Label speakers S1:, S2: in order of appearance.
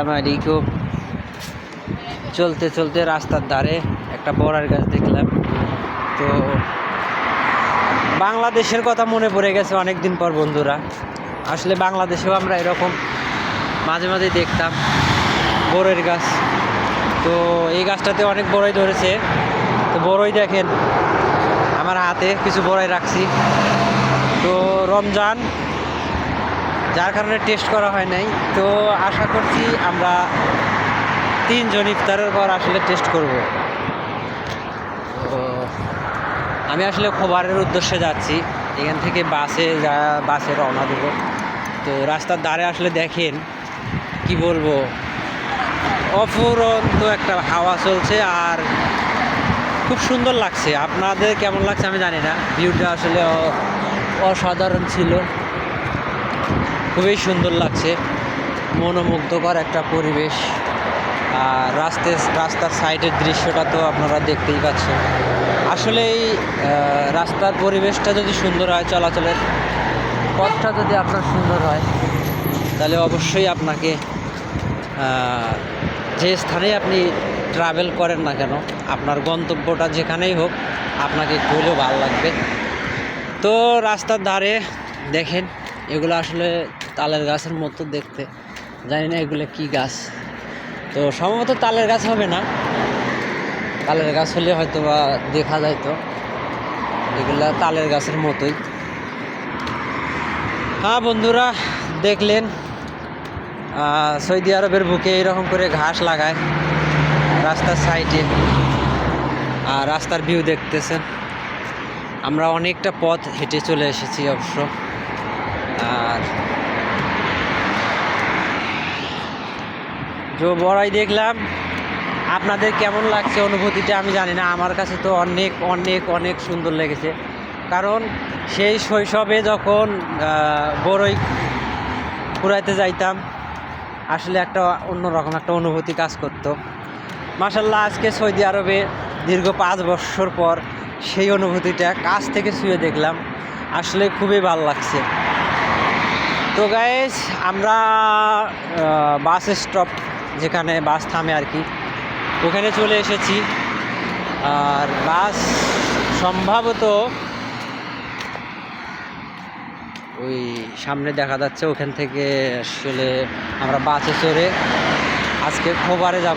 S1: আসসালামু আলাইকুম। চলতে চলতে রাস্তার ধারে একটা বড়ার গাছ দেখলাম। তো বাংলাদেশের কথা মনে পড়ে গেছে অনেক দিন পর বন্ধুরা। আসলে বাংলাদেশেও আমরা এরকম মাঝে মাঝে দেখতাম বড়ের গাছ। তো এই গাছটাতে অনেক বড়ই ধরেছে। তো বড়ই দেখেন, আমার হাতে কিছু বড়ই রাখছি। তো রমজান, যার কারণে টেস্ট করা হয় নাই। তো আশা করছি আমরা 3 জন ইফতারের পর আসলে টেস্ট করব। তো আমি আসলে খোবারের উদ্দেশ্যে যাচ্ছি, এখান থেকে বাসে রওনা দেব। তো রাস্তার ধারে আসলে দেখেন কি বলবো, অফুরন্ত একটা হাওয়া চলছে আর খুব সুন্দর লাগছে। আপনাদের কেমন লাগছে আমি জানি না। ভিউটা আসলে অসাধারণ ছিল, খুবই সুন্দর লাগছে, মনোমুগ্ধকর একটা পরিবেশ। আর রাস্তার সাইডের দৃশ্যটা তো আপনারা দেখতেই পাচ্ছেন। আসলে এই রাস্তার পরিবেশটা যদি সুন্দর হয়, চলাচলের পথটা যদি আপনার সুন্দর হয়, তাহলে অবশ্যই আপনাকে যে স্থানে আপনি ট্রাভেল করেন না কেন, আপনার গন্তব্যটা যেখানেই হোক, আপনাকে একটু হলেও ভালো লাগবে। তো রাস্তার ধারে দেখেন, এগুলো আসলে তালের গাছের মতো দেখতে, জানি না এগুলো কি গাছ। তো সম্ভবত তালের গাছ হবে না, তালের গাছ হলে হয়তো বা দেখা যায়। তো এগুলা তালের গাছের মতোই। হ্যাঁ বন্ধুরা, দেখলেন সৌদি আরবের বুকে এরকম করে ঘাস লাগায় রাস্তার সাইডে, আর রাস্তার ভিউ দেখতেছেন। আমরা অনেকটা পথ হেঁটে চলে এসেছি অবশ্য। আর যে বড়াই দেখলাম, আপনাদের কেমন লাগছে অনুভূতিটা আমি জানি না। আমার কাছে তো অনেক অনেক অনেক সুন্দর লেগেছে, কারণ সেই শৈশবে যখন বড়ই কুড়াইতে যাইতাম, আসলে একটা অন্যরকম একটা অনুভূতি কাজ করতো। মাশাআল্লাহ, আজকে সৌদি আরবে দীর্ঘ 5 বছর পর সেই অনুভূতিটা কাছ থেকে ছুঁয়ে দেখলাম, আসলে খুবই ভালো লাগছে। তো গাইস, আমরা বাস স্টপ, যেখানে বাস থামে আর কি, ওখানে চলে এসেছি। আর বাস সম্ভবত ওই সামনে দেখা যাচ্ছে, ওখান থেকে আসলে আমরা বাসে চড়ে আজকে খোবারে যাব।